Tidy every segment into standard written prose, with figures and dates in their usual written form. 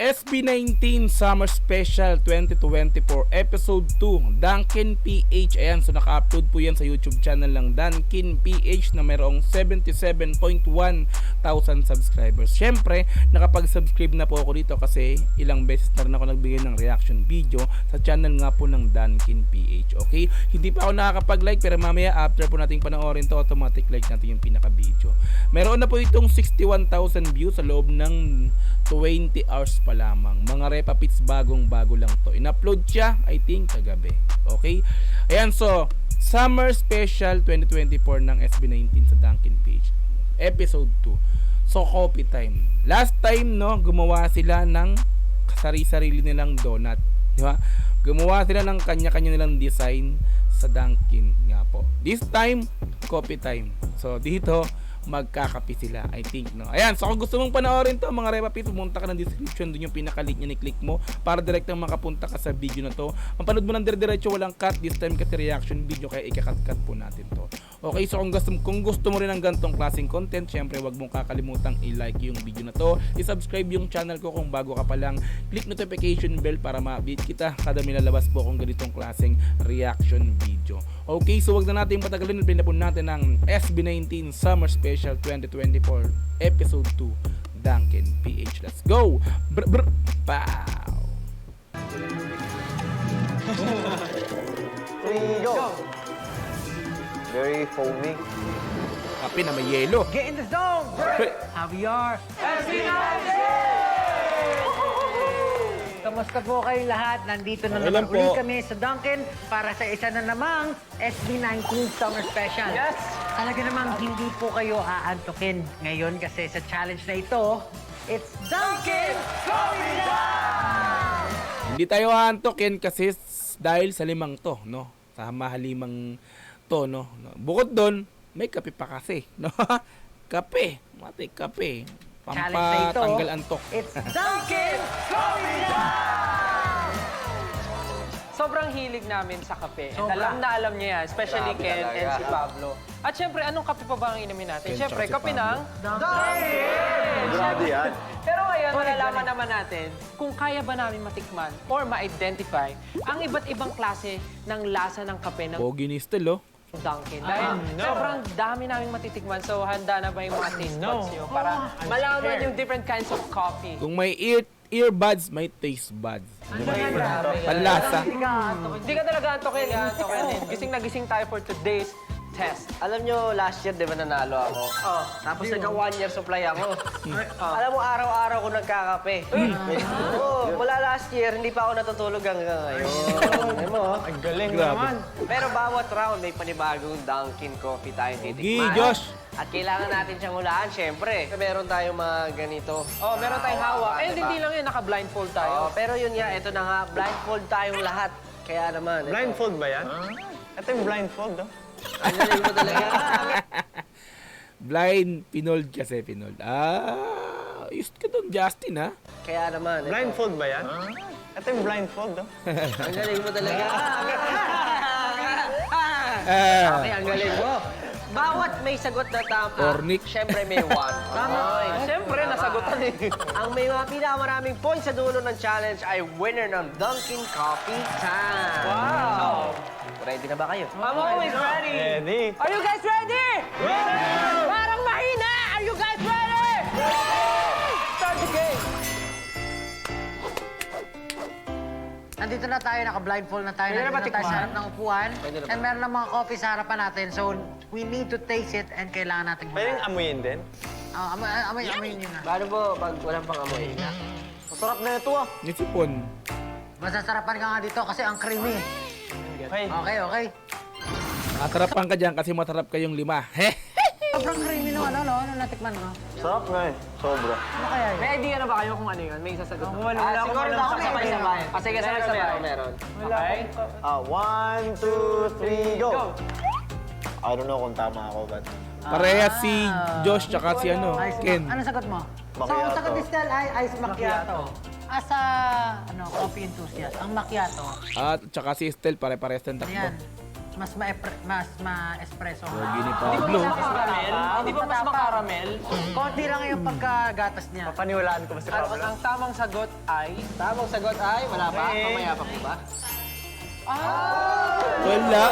SB19 Summer Special 2024 Episode 2 Dunkin PH. Ayan, so naka-upload po yan sa YouTube channel ng Dunkin PH na mayroong 77.1 thousand subscribers. Syempre, nakapag-subscribe na po ako dito kasi ilang beses na rin ako nagbigay ng reaction video sa channel nga po ng Dunkin PH. Okay? Hindi pa ako nakakapag-like pero mamaya after po nating panoorin to, automatic like natin yung pinaka-video. Meron na po itong 61,000 views sa loob ng 20 hours pa lamang. Mga Repa Pits bagong-bago lang to. In-upload siya, I think, kagabi. Okay? Ayan, so, Summer Special 2024 ng SB19 sa Dunkin PH. Episode 2. So, coffee time. Last time, no, gumawa sila ng sarili nilang donut. Di ba? Gumawa sila ng kanya-kanya nilang design sa Dunkin nga po. This time, coffee time. So, dito, magkakape sila, I think, no. Ayan, so kung gusto mong panoorin to, mga Repa Pits, pumunta ka ng description, doon yung pinaka-link niya, ni-click mo para direktang makapunta ka sa video na to. Ang panood mo ng dire-diretso, walang cut, this time kasi reaction video, kaya ika-cut po natin to. Okay, so kung gusto mo rin ng ganitong klaseng content, syempre wag mong kakalimutang i-like yung video na to, i-subscribe yung channel ko kung bago ka pa lang, click notification bell para ma-update kita kada may lalabas po kung ganitong klaseng reaction video. Okay, so wag na natin patagalin, pinapun natin ng SB19 Summer Special 2024 Episode 2 Dunkin PH. Let's go! Brr brr pow! 3, go! Very foamy. Kape na may yelo. Get in the zone! How we are? Kamusta po kayo lahat? Nandito na naman Okay lang uli po. kami sa Dunkin para sa isa na namang SB19 Summer Special. Yes! Talaga namang hindi po kayo aantukin ngayon kasi sa challenge na ito, it's Dunkin Coffee Time! Hindi tayo aantokin kasi dahil sa limang to, no? Sa mahalimang to, no? Bukod doon, may kape pa kasi, no? Kape, mati kape. Challenge na ito, Pampatanggal antok. it's Dunkin Coffee Time! Sobrang hilig namin sa kape. And Sobra. alam niya yan, especially Grabe Ken talaga. and si Pablo. At syempre, anong kape pa ba ang inumin natin? Ken Syempre, tsaka si kape Pablo. ng Grabe yan. Pero ngayon, malalaman naman natin kung kaya ba namin matikman or ma-identify ang iba't ibang klase ng lasa ng kape ng Pogi ni Estel, oh. Dunkin. Dahil sobrang dami namin matitikman. So, handa na ba yung mga taste buds nyo para malaman yung different kinds of coffee? Kung may earbuds, may taste buds. Panlasa. Hindi ka talaga antokin. Gising na gising tayo for today's test. Alam nyo, last year, di ba nanalo ako? Oh. Tapos nagka 1 year supply ako. Alam mo, araw-araw ko nagkakape. Oo, mula last year, hindi pa ako natutulog hanggang ngayon. Alam mo, Ang galing Grabe. naman. pero bawat round, may panibagong Dunkin Coffee tayo Gi, titikman. Josh. At kailangan natin siyang hulaan, syempre. Meron tayong mga ganito. Oh, meron tayong hawak. Eh, diba? hindi lang yun, naka-blindfold Oo, tayo. pero yun nga, ito na nga, blindfold tayong lahat. Kaya naman, ito. Blindfold ba yan? Ito yung blindfold, oh. Ang galing mo talaga. Blind, pinold kasi, pinold. Used ka doon, Justin, ha? Kaya naman, ito. Blindfold ba yan? Ito yung blindfold, oh. Ang galing mo talaga. Okay, ang galing mo. Bawat may sagot na tama, Cornic. syempre may 1. Tama. Siyempre, nasagutan eh. Ang may mga pinakamaraming points sa dulo ng challenge ay winner ng Dunkin Coffee Time. Wow! Ready na ba kayo? I'm always ready. Ready? Are you guys ready? Parang mahina! Are you guys ready? Start the game. Nandito na tayo, naka-blindfold na tayo. Pwede na ba Nandito na tayo sa tikman? harap ng upuan. Pwede na ba? And meron ng mga coffee sa harapan natin. So, we need to taste it and kailangan natin Pwedeng amuyin din? amoy nyo na. Paano po pag walang pang-amoy? Masarap na ito, ah. Yung sipon. Masasarapan ka nga dito kasi ang creamy. Okay. Okay. Masarapan ka dyan kasi masarap kayong 5. Heh! Sobrang creamy nung ano natikman mo. Sarap nga eh. Sobra. Ano kaya yun? May idea na ba kayo kung ano yun? May isasagot na. Siguro daw sabay-sabay. Sige, sabay-sabay. Meron. Okay? 1, 2, 3, go! I don't know kung tama ako, but... Parehas si Josh tsaka si Ken. Ano sagot mo? So, Macchiato. ang sagot ni Stel ay ice macchiato. As a coffee enthusiast, ang macchiato, At tsaka si Estel, pare-parehas ng tatlo. ayan, mas ma-espresso. Wagi ni Hindi ba Pablo. mas makaramel? Hindi ba mas makaramel? Konti lang yung pagkagatas niya. Paniwalaan ko ba si Pablo? Ang tamang sagot ay... Tamang sagot ay, wala pa? Mamaya pa po ba? Wala.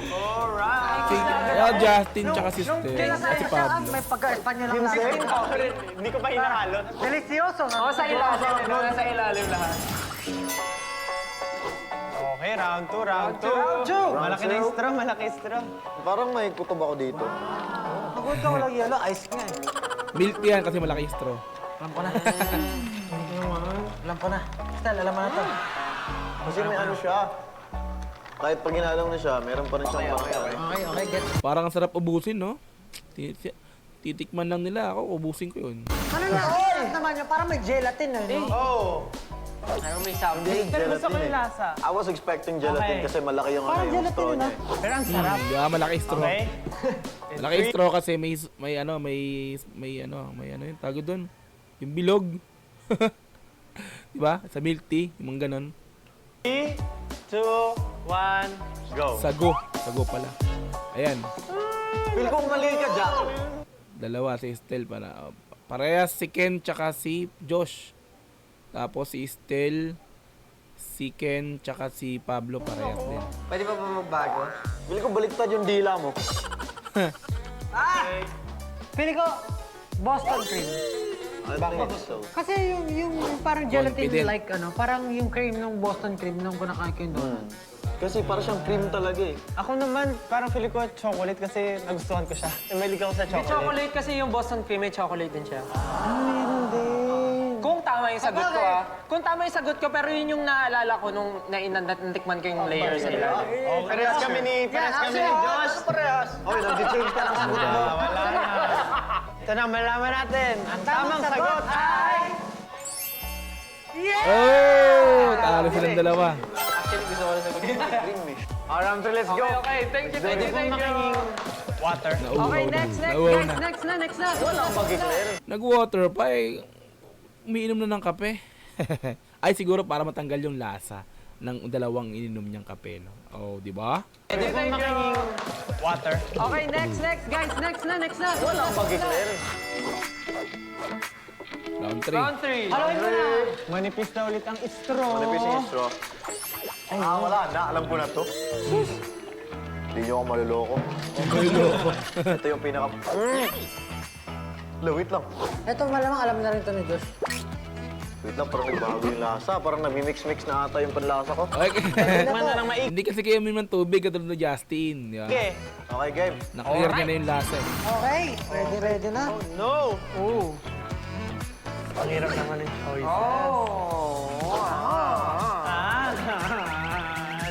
Alright. Justin tsaka si Steph. Si Pablo. May pagka-Espanyol lang lang. Hindi ko pa hinahalot. Delicioso. Oo, sa ilalim. Nasa ilalim lahat. Okay, round 2, round 2. Malaki na yung straw, malaki yung straw. Parang may kutob ako dito. Pagod ka walang yelo, ice nga eh. Milk yan kasi malaki yung straw. Alam ko na. Alam ko na. Stel, alam mo na to. Kasi may ano siya. Kahit pag ginalaw na siya, meron pa rin siyang mga. Okay, get. Parang ang sarap ubusin, no? Titikman lang nila ako, ubusin ko yun. Ano na? Sarap naman yun. Parang may gelatin eh. No? Oh! Ano may something? Pero gusto ko yung eh. lasa. I was expecting gelatin Okay. kasi malaki yung ano yung straw niya. Pero ang sarap. Di ba? Malaki yung straw. Okay? Malaki yung straw kasi may ano yung tago doon. Yung bilog. Di ba? Sa milk tea, yung mga ganon. 3, 2, 1, go. Sago pala. Ayan. Feel kong mali ka, Jack. Dalawa si Estel para. Parehas si Ken tsaka si Josh. Tapos si Estel, si Ken tsaka si Pablo parehas din. Pwede pa ba magbago? Feel ko baliktad yung dila mo. Pili ko, Boston cream. I think so. Kasi yung parang gelatin Confident. like parang yung cream ng Boston cream nung kinakain ko yung donut. Kasi para siyang cream talaga eh. Ako naman, parang feeling ko chocolate kasi nagustuhan ko siya. Mahilig ako sa May chocolate. chocolate kasi yung Boston cream, may chocolate din siya. Kung tama yung sagot ko Kung tama yung sagot ko, pero yun yung naalala ko nung natikman ko yung layer sa ilalim. Oh, parehas kami ni Josh. Parehas. Okay, nag-change ka ng sagot mo. Wala na. Ito na, malaman natin. Ang tamang sagot ay... Oh! Talo silang dalawa. Actually, gusto ko na sagot yung cream eh. Round 2, let's go. Okay, thank you. Water. Okay, next, Nauuhaw guys. na. Next na. Nag-water pa eh. Umiinom na ng kape. Ay siguro para matanggal yung lasa ng dalawang ininom niyang kape, no? Oh, di ba? Pwede pong makinging water. Okay, next, guys. Next na. Wala akong mag-declare eh. Round 3. Round 3. Haluin mo na! Manipis na ulit ang straw. Manipis yung straw. Wala na. Alam ko na to. Hindi niyo ako maluloko. Ito yung pinaka... Wait lang. Ito malamang alam na rin ito ni Josh. Wait lang, parang nagbago yung lasa. Parang nami-mix-mix na ata yung panlasa ko. Okay. Man na lang maik. Hindi kasi kayo uminom ng tubig katulad ni Justin, di ba? Okay. Okay, game. Naklear niya na yung lasa eh. Okay, ready na. No! Ang hirap naman yung choice.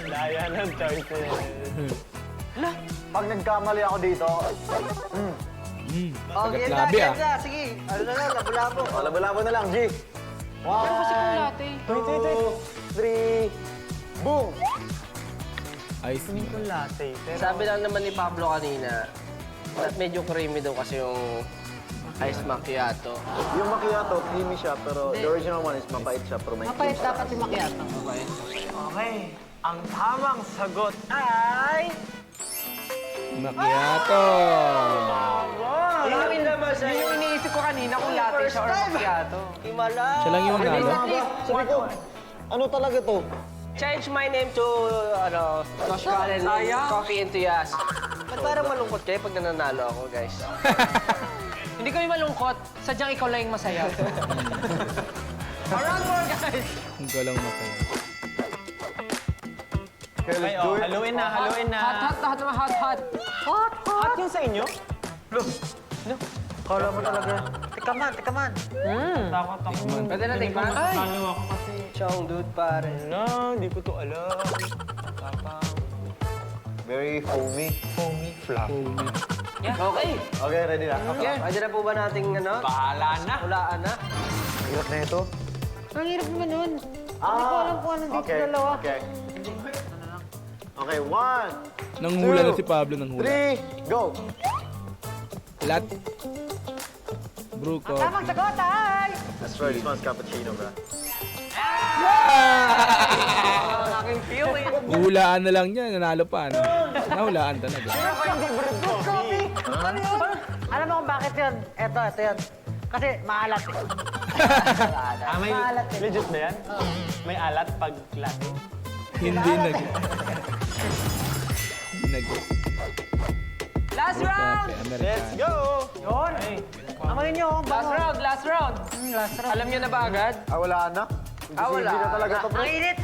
Daya ng choices. Pag nagkamali ako dito, Sagat labi ah. Sige, ano na lang, labo-labo. labo-labo na lang, G. Pero kasi kung latte. 2, 3, boom! Ice. Latte. Sabi lang naman ni Pablo kanina, medyo creamy daw kasi yung ice macchiato. Yung macchiato, creamy siya, pero the original one is mapait siya, pero may Mapait dapat yung macchiato. Okay. Ang tamang sagot ay... Macchiato. Yun naman Yun yung iniisip ko kanina kung latte siya or macchiato. Himala. Siya lang yung nalo. Sabi ko, ano talaga to? Change my name to, Josh Cullen, Coffee Enthusiast. Ba't parang malungkot kayo pag nananalo ako, guys? Hindi kami malungkot. Sadyang ikaw lang yung masaya. Around more, guys. Ang galang masaya. Okay, Okay, let's do it. haluin na. Hot naman, hot. Hot yung sa inyo? Kala mo talaga. Tikaman. Takot ako. Pwede na tikman? Ay! Talo ako kasi. Chong dude, pare. No, hindi ko to alam. Tapang Very foamy. foamy fluff. Okay. Okay, ready na. Okay. Pwede na po ba nating, Bahala na. hulaan na? Hirap na ito. Ang hirap naman nun. Hindi ko alam kung anong dito dalawa. Okay. Okay, 1, Nanghula na si Pablo ng hula. 3, go! Lat. Brew coffee. Tamang sagot ay! That's right, this one's cappuccino, bro. daming feeling. Hulaan na lang niya, nanalo pa. Ano? Nahulaan talaga. Alam mo kung bakit yun? Ito yun. Kasi maalat eh. Maalat eh. Legit ba yan? May alat pag latte. Hindi nag... Hindi nag... Last round! Let's Go! Yun. Amoy nyo, Last round, last round. Last round. Alam niyo na ba agad? Wala na. Wala. Hindi na talaga to, Ang pre. init.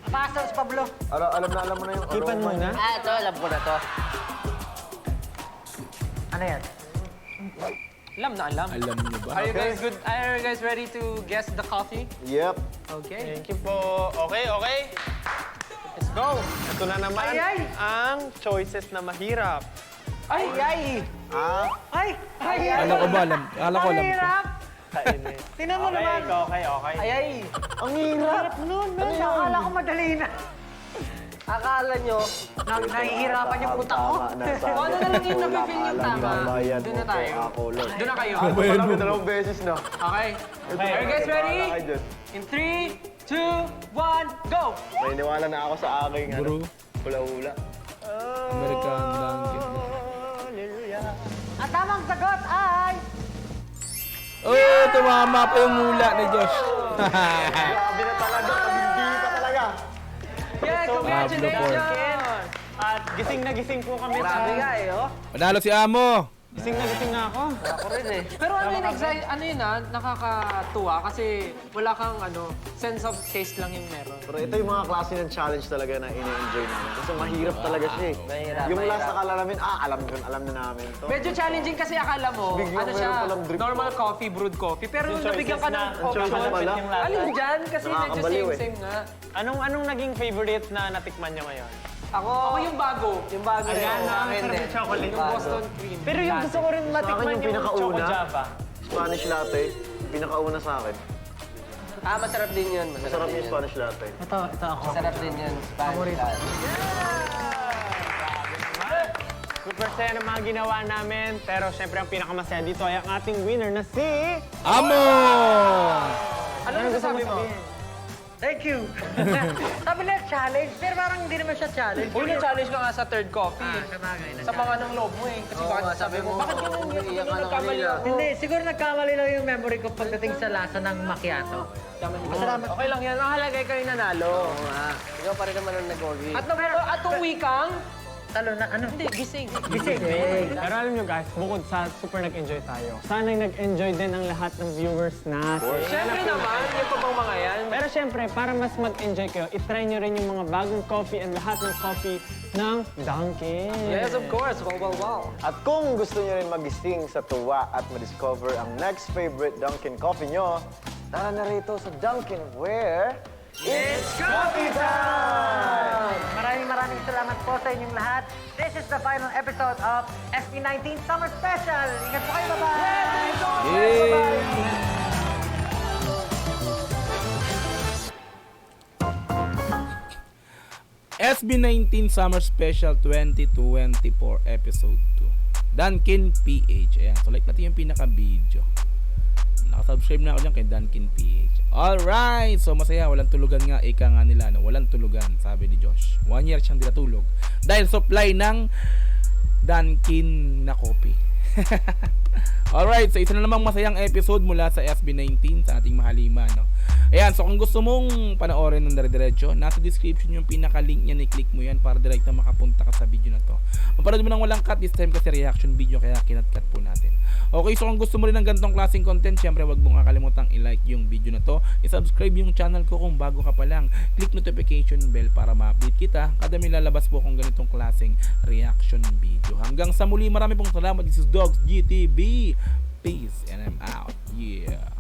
Pasok sa Pablo. Alam mo na yung Ipan aroma muna. niya. Ito, alam ko na to. Ano yan? Alam na alam. Alam niyo ba? Are you guys good? Are you guys ready to guess the coffee? Yep. Okay. Thank you po. Okay. Let's go. Ito na naman ang choices na mahirap. Ay! Ay! Ay! Ay! Alam ko ba alam? Alam ko alam ko. Hirap! Kainin. Tingnan mo naman. Okay. Ay, ay. Ang hirap nun. Akala ko madali na. Akala nyo, Nahihirapan yung utak ko. Kung ano na lang yung napipil yung tama, doon na tayo. Doon na kayo. Wala kami dalawang beses na. Okay. Are you guys ready? In 3, 2, 1, go! May niwala na ako sa aking Bro, hula-hula. American Dunkin. Ang tamang sagot ay... Oh, tumama pa yung mula ni Josh. Grabe na talaga. Hindi pa talaga. Yeah, congratulations! At gising na gising po kami grabe nga sa... eh, oh. Panalo si Amo. Gising na gising na ako. Ako rin eh. Pero ano yun, ano yun nakakatuwa kasi wala kang sense of taste lang yung meron. Pero ito yung mga klase ng challenge talaga na ini-enjoy namin. Kasi mahirap talaga siya eh. Mahirap, Yung last mahirap. akala namin, alam na namin to. Medyo challenging kasi akala mo, Biglang ano siya, meron palang drip. normal coffee, brewed coffee. Pero nung Yung nabigyan ka ng choices na- option, choices pala. Yung latte. alin dyan? Kasi medyo Nakakabaliw eh. same nga. Anong naging favorite na natikman nyo ngayon? Ako yung bago. Yung bago Ayan, yun, ang akin sarap din. yung chocolate. Yung Boston cream. Pero yung gusto ko rin matikman yung yung pinakauna. Choco Java. Spanish latte, pinakauna sa akin. Masarap din yun. Masarap yung Spanish latte. Ito ako. Masarap din yun. Spanish latte. Super saya ng mga ginawa namin. Pero syempre ang pinakamasaya dito ay ang ating winner na si... Amo! Ano masasabi mo? Thank you. Sabi na challenge, pero parang hindi naman siya challenge. Uy, na-challenge ka nga sa third coffee. Sabagay na Sa mga ng loob mo eh. Kasi bakit sabi mo, bakit ganun yun? Iiyak ka Ganun na nagkamali kanina. ako. Hindi, siguro nagkamali lang yung memory ko pagdating sa lasa ng macchiato. Okay lang yan. Mahalaga kayo nanalo. Oo nga. Ikaw pa rin naman ang nag-orgy. At kung wikang, Talo na, ano? hindi, gising. Gising. Pero alam nyo guys, bukod sa super nag-enjoy tayo, sana'y nag-enjoy din ang lahat ng viewers natin. Siyempre naman, yung pabang mga yan. Pero syempre, para mas mag-enjoy kayo, itry nyo rin yung mga bagong coffee and lahat ng coffee ng Dunkin'. Yes, of course. Wow. At kung gusto nyo rin magising sa tuwa at ma-discover ang next favorite Dunkin' coffee nyo, tara na rito sa Dunkin' where... It's coffee time! Maraming salamat po sa inyong lahat. This is the final episode of SB19 Summer Special. Ingat po kayo, bye-bye! Yay! SB19 Summer Special 2024 Episode 2 Dunkin PH. Ayan, so like natin yung pinaka-video. Nakasubscribe na ako dyan kay Dunkin PH. Alright! So masaya, walang tulugan nga. Ika nga nila, no? Walang tulugan, sabi ni Josh. 1 year siyang dinatulog. Dahil supply ng Dunkin na coffee. Alright, so isa na namang masayang episode mula sa SB19 sa ating mahalima, no? Ayan, so kung gusto mong panoorin ng dire-diretso, nasa description yung pinaka-link niya, i-click mo yan para direct na makapunta ka sa video na to. Mapanood mo nang walang cut, this time kasi reaction video kaya kinat-cut po natin. Okay, so kung gusto mo rin ng ganitong klaseng content, syempre wag mong kakalimutang i-like yung video na to, i-subscribe yung channel ko kung bago ka pa lang, click notification bell para ma-update kita kada may lalabas po kung ganitong klaseng reaction video. Hanggang sa muli, marami pong salamat. This is Dogs GTV. Peace and I'm out. Yeah.